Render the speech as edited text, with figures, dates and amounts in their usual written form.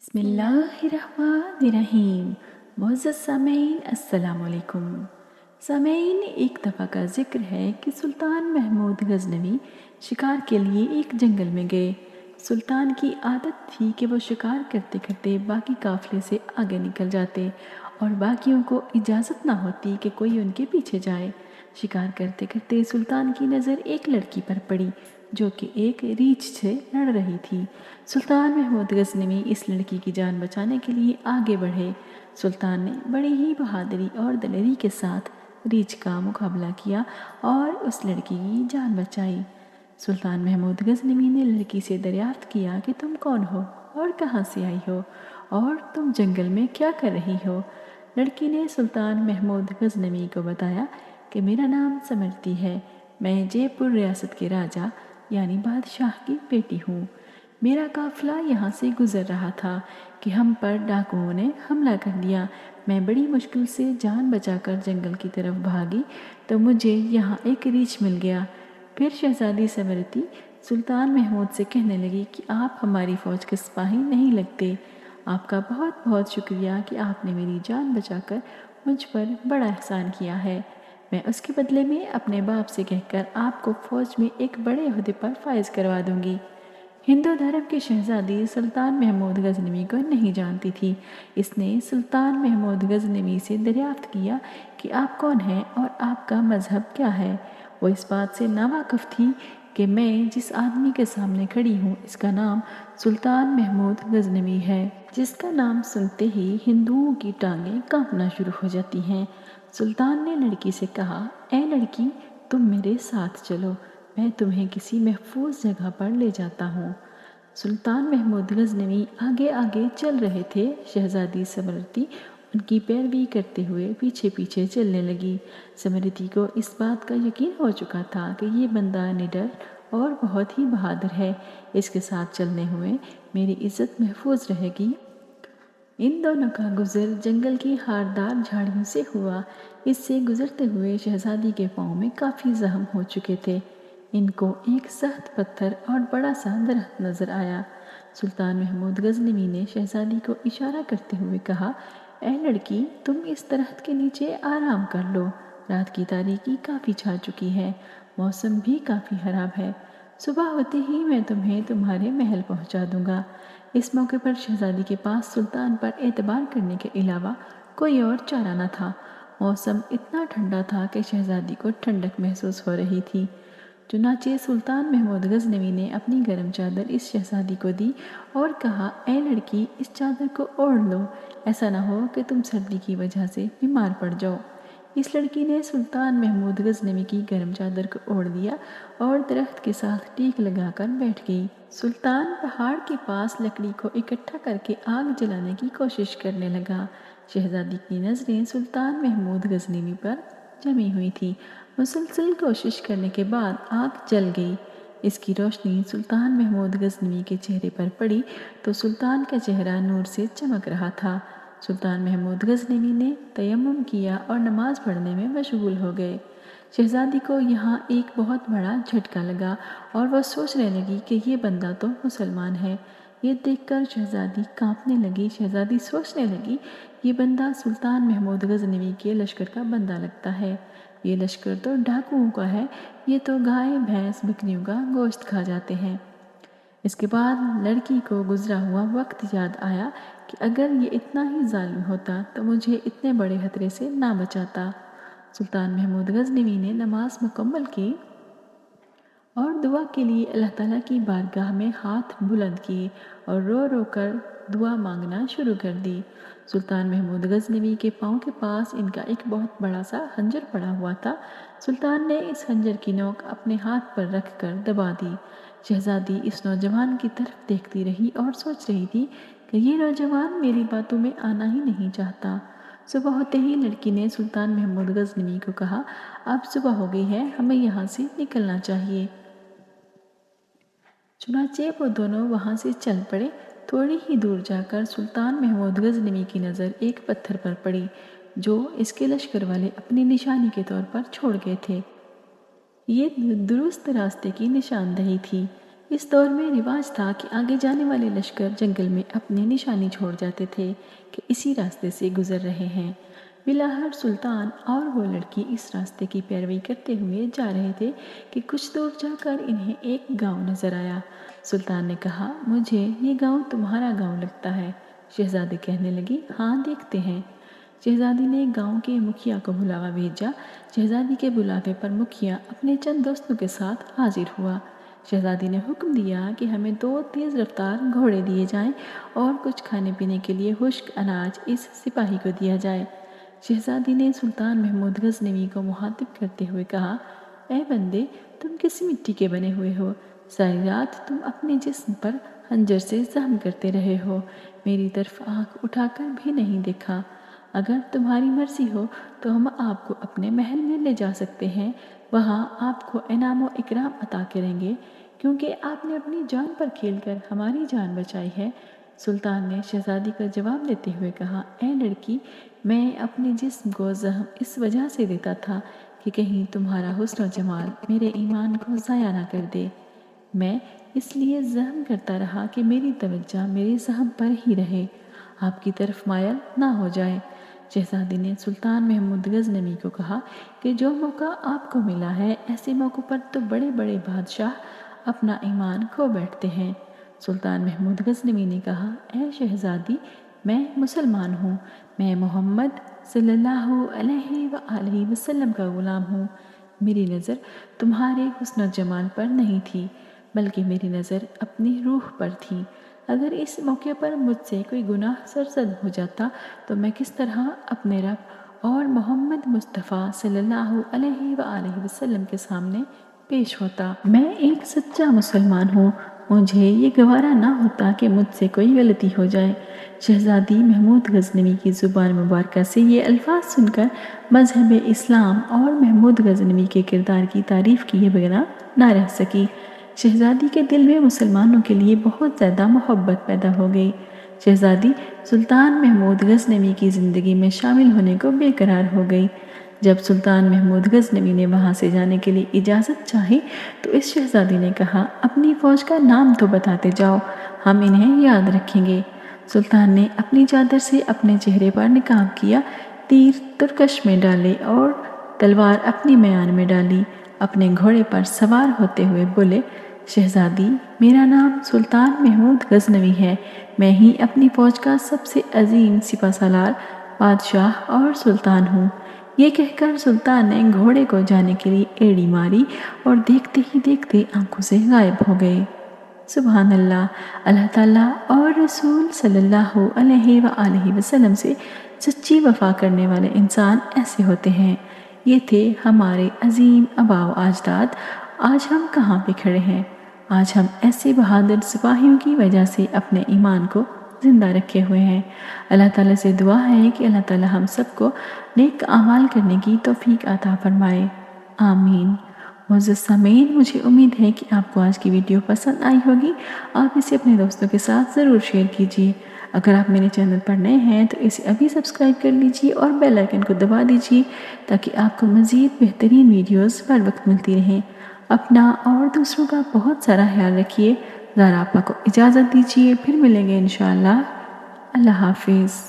بسم اللہ الرحمن الرحیم۔ معزز سامعین السلام علیکم۔ سامعین، ایک دفعہ کا ذکر ہے کہ سلطان محمود غزنوی شکار کے لیے ایک جنگل میں گئے۔ سلطان کی عادت تھی کہ وہ شکار کرتے کرتے باقی قافلے سے آگے نکل جاتے اور باقیوں کو اجازت نہ ہوتی کہ کوئی ان کے پیچھے جائے۔ شکار کرتے کرتے سلطان کی نظر ایک لڑکی پر پڑی جو کہ ایک ریچھ سے لڑ رہی تھی۔ سلطان محمود غزنوی اس لڑکی کی جان بچانے کے لیے آگے بڑھے۔ سلطان نے بڑی ہی بہادری اور دلیری کے ساتھ ریچھ کا مقابلہ کیا اور اس لڑکی کی جان بچائی۔ سلطان محمود غزنوی نے لڑکی سے دریافت کیا کہ تم کون ہو اور کہاں سے آئی ہو اور تم جنگل میں کیا کر رہی ہو؟ لڑکی نے سلطان محمود غزنوی کو بتایا کہ میرا نام سمرتی ہے، میں جے پور ریاست کے راجہ یعنی بادشاہ کی بیٹی ہوں۔ میرا قافلہ یہاں سے گزر رہا تھا کہ ہم پر ڈاکوؤں نے حملہ کر دیا۔ میں بڑی مشکل سے جان بچا کر جنگل کی طرف بھاگی تو مجھے یہاں ایک ریچھ مل گیا۔ پھر شہزادی سمرتی سلطان محمود سے کہنے لگی کہ آپ ہماری فوج کے سپاہی نہیں لگتے۔ آپ کا بہت بہت شکریہ کہ آپ نے میری جان بچا کر مجھ پر بڑا احسان کیا ہے۔ میں اس کے بدلے میں اپنے باپ سے کہہ کر آپ کو فوج میں ایک بڑے عہدے پر فائز کروا دوں گی۔ ہندو دھرم کی شہزادی سلطان محمود غزنوی کو نہیں جانتی تھی۔ اس نے سلطان محمود غزنوی سے دریافت کیا کہ آپ کون ہیں اور آپ کا مذہب کیا ہے۔ وہ اس بات سے ناواقف تھی کہ میں جس آدمی کے سامنے کھڑی ہوں اس کا نام سلطان محمود غزنوی ہے، جس کا نام سنتے ہی ہندوؤں کی ٹانگیں کانپنا شروع ہو جاتی ہیں۔ سلطان نے لڑکی سے کہا، اے لڑکی، تم میرے ساتھ چلو، میں تمہیں کسی محفوظ جگہ پر لے جاتا ہوں۔ سلطان محمود غزنوی آگے آگے چل رہے تھے۔ شہزادی سمرتی ان کی پیروی کرتے ہوئے پیچھے پیچھے چلنے لگی۔ سمرتی کو اس بات کا یقین ہو چکا تھا کہ یہ بندہ نڈر اور بہت ہی بہادر ہے، اس کے ساتھ چلنے ہوئے میری عزت محفوظ رہے گی۔ ان دونوں کا گزر جنگل کی ہاردار جھاڑیوں سے ہوا۔ اس سے گزرتے ہوئے شہزادی کے پاؤں میں کافی زخم ہو چکے تھے۔ ان کو ایک سخت پتھر اور بڑا سا درخت نظر آیا۔ سلطان محمود غزنوی نے شہزادی کو اشارہ کرتے ہوئے کہا، اے لڑکی، تم اس درخت کے نیچے آرام کر لو۔ رات کی تاریکی کافی چھا چکی ہے، موسم بھی کافی خراب ہے۔ صبح ہوتے ہی میں تمہیں تمہارے محل پہنچا دوں گا۔ اس موقع پر شہزادی کے پاس سلطان پر اعتبار کرنے کے علاوہ کوئی اور چارہ نہ تھا۔ موسم اتنا ٹھنڈا تھا کہ شہزادی کو ٹھنڈک محسوس ہو رہی تھی۔ چنانچہ سلطان محمود غزنوی نے اپنی گرم چادر اس شہزادی کو دی اور کہا، اے لڑکی، اس چادر کو اوڑھ لو، ایسا نہ ہو کہ تم سردی کی وجہ سے بیمار پڑ جاؤ۔ اس لڑکی نے سلطان محمود غزنوی کی گرم چادر کو اوڑھ لیا اور درخت کے ساتھ ٹیک لگا کر بیٹھ گئی۔ سلطان پہاڑ کے پاس لکڑی کو اکٹھا کر کے آگ جلانے کی کوشش کرنے لگا۔ شہزادی کی نظریں سلطان محمود غزنوی پر جمی ہوئی تھی۔ مسلسل کوشش کرنے کے بعد آگ جل گئی۔ اس کی روشنی سلطان محمود غزنوی کے چہرے پر پڑی تو سلطان کا چہرہ نور سے چمک رہا تھا۔ سلطان محمود غزنوی نے تیمم کیا اور نماز پڑھنے میں مشغول ہو گئے۔ شہزادی کو یہاں ایک بہت بڑا جھٹکا لگا اور وہ سوچنے لگی کہ یہ بندہ تو مسلمان ہے۔ یہ دیکھ کر شہزادی کانپنے لگی۔ شہزادی سوچنے لگی، یہ بندہ سلطان محمود غزنوی کے لشکر کا بندہ لگتا ہے۔ یہ لشکر تو ڈاکوؤں کا ہے، یہ تو گائے بھینس بکریوں کا گوشت کھا جاتے ہیں۔ اس کے بعد لڑکی کو گزرا ہوا وقت یاد آیا کہ اگر یہ اتنا ہی ظالم ہوتا تو مجھے اتنے بڑے خطرے سے نہ بچاتا۔ سلطان محمود غزنوی نے نماز مکمل کی اور دعا کے لیے اللہ تعالیٰ کی بارگاہ میں ہاتھ بلند کیے اور رو رو کر دعا مانگنا شروع کر دی۔ سلطان محمود غزنوی کے پاؤں کے پاس ان کا ایک بہت بڑا سا خنجر پڑا ہوا تھا۔ سلطان نے اس خنجر کی نوک اپنے ہاتھ پر رکھ کر دبا دی۔ شہزادی اس نوجوان کی طرف دیکھتی رہی اور سوچ رہی تھی کہ یہ نوجوان میری باتوں میں آنا ہی نہیں چاہتا۔ صبح ہوتے ہی لڑکی نے سلطان محمود غزنوی کو کہا، اب صبح ہو گئی ہے، ہمیں یہاں سے نکلنا چاہیے۔ چنانچہ وہ دونوں وہاں سے چل پڑے۔ تھوڑی ہی دور جا کر سلطان محمود غزنوی کی نظر ایک پتھر پر پڑی جو اس کے لشکر والے اپنی نشانی کے طور پر چھوڑ گئے تھے۔ یہ درست راستے کی نشاندہی تھی۔ اس دور میں رواج تھا کہ آگے جانے والے لشکر جنگل میں اپنے نشانی چھوڑ جاتے تھے کہ اسی راستے سے گزر رہے ہیں۔ بلاہر سلطان اور وہ لڑکی اس راستے کی پیروی کرتے ہوئے جا رہے تھے کہ کچھ دور جا کر انہیں ایک گاؤں نظر آیا۔ سلطان نے کہا، مجھے یہ گاؤں تمہارا گاؤں لگتا ہے۔ شہزادی کہنے لگی، ہاں دیکھتے ہیں۔ شہزادی نے گاؤں کے مکھیا کو بلاوا بھیجا۔ شہزادی کے بلاوے پر مکھیا اپنے چند دوستوں کے ساتھ حاضر ہوا۔ شہزادی نے حکم دیا کہ ہمیں 2 تیز رفتار گھوڑے دیے جائیں اور کچھ کھانے پینے کے لیے خشک اناج اس سپاہی کو دیا جائے۔ شہزادی نے سلطان محمود غزنوی کو مخاطب کرتے ہوئے کہا، اے بندے، تم کس مٹی کے بنے ہوئے ہو؟ ساری رات تم اپنے جسم پر خنجر سے زخم کرتے رہے ہو، میری طرف آنکھ اٹھا کر بھی نہیں دیکھا۔ اگر تمہاری مرضی ہو تو ہم آپ کو اپنے محل میں لے جا سکتے ہیں، وہاں آپ کو انعام و اکرام عطا کریں گے، کیونکہ آپ نے اپنی جان پر کھیل کر ہماری جان بچائی ہے۔ سلطان نے شہزادی کا جواب دیتے ہوئے کہا، اے لڑکی، میں اپنے جسم کو زخم اس وجہ سے دیتا تھا کہ کہیں تمہارا حسن و جمال میرے ایمان کو ضائع نہ کر دے۔ میں اس لیے زخم کرتا رہا کہ میری توجہ میرے زخم پر ہی رہے، آپ کی طرف مائل نہ ہو جائے۔ شہزادی نے سلطان محمود غزنوی کو کہا کہ جو موقع آپ کو ملا ہے، ایسے موقع پر تو بڑے بڑے بادشاہ اپنا ایمان کھو بیٹھتے ہیں۔ سلطان محمود غزنوی نے کہا، اے شہزادی، میں مسلمان ہوں، میں محمد صلی اللہ علیہ وآلہ وسلم کا غلام ہوں۔ میری نظر تمہارے حسن و جمال پر نہیں تھی، بلکہ میری نظر اپنی روح پر تھی۔ اگر اس موقع پر مجھ سے کوئی گناہ سرزد ہو جاتا تو میں کس طرح اپنے رب اور محمد مصطفیٰ صلی اللہ علیہ وآلہ وسلم کے سامنے پیش ہوتا۔ میں ایک سچا مسلمان ہوں، مجھے یہ گوارا نہ ہوتا کہ مجھ سے کوئی غلطی ہو جائے۔ شہزادی محمود غزنوی کی زبان مبارکہ سے یہ الفاظ سن کر مذہب اسلام اور محمود غزنوی کے کردار کی تعریف کیے بغیر نہ رہ سکی۔ شہزادی کے دل میں مسلمانوں کے لیے بہت زیادہ محبت پیدا ہو گئی۔ شہزادی سلطان محمود غزنوی کی زندگی میں شامل ہونے کو بے قرار ہو گئی۔ جب سلطان محمود غزنوی نے وہاں سے جانے کے لیے اجازت چاہی تو اس شہزادی نے کہا، اپنی فوج کا نام تو بتاتے جاؤ، ہم انہیں یاد رکھیں گے۔ سلطان نے اپنی چادر سے اپنے چہرے پر نقاب کیا، تیر ترکش میں ڈالے اور تلوار اپنی میان میں ڈالی۔ اپنے گھوڑے پر سوار ہوتے ہوئے بولے، شہزادی، میرا نام سلطان محمود غزنوی ہے، میں ہی اپنی فوج کا سب سے عظیم سپہ سالار، بادشاہ اور سلطان ہوں۔ یہ کہہ کر سلطان نے گھوڑے کو جانے کے لیے ایڑی ماری اور دیکھتے ہی دیکھتے آنکھوں سے غائب ہو گئے۔ سبحان اللہ! اللہ تعالیٰ اور رسول صلی اللہ علیہ وآلہ وسلم سے سچی وفا کرنے والے انسان ایسے ہوتے ہیں۔ یہ تھے ہمارے عظیم آباء و اجداد۔ آج ہم کہاں پہ کھڑے ہیں؟ آج ہم ایسے بہادر سپاہیوں کی وجہ سے اپنے ایمان کو زندہ رکھے ہوئے ہیں۔ اللہ تعالیٰ سے دعا ہے کہ اللہ تعالیٰ ہم سب کو نیک اعمال کرنے کی توفیق عطا فرمائے، آمین۔ معزز سامعین، مجھے امید ہے کہ آپ کو آج کی ویڈیو پسند آئی ہوگی۔ آپ اسے اپنے دوستوں کے ساتھ ضرور شیئر کیجیے۔ اگر آپ میرے چینل پر نئے ہیں تو اسے ابھی سبسکرائب کر لیجیے اور بیل آئیکن کو دبا دیجیے تاکہ آپ کو مزید بہترین ویڈیوز پر وقت ملتی رہیں۔ اپنا اور دوسروں کا بہت سارا خیال رکھیے۔ زہرا آپا کو اجازت دیجیے، پھر ملیں گے انشاءاللہ۔ اللہ حافظ۔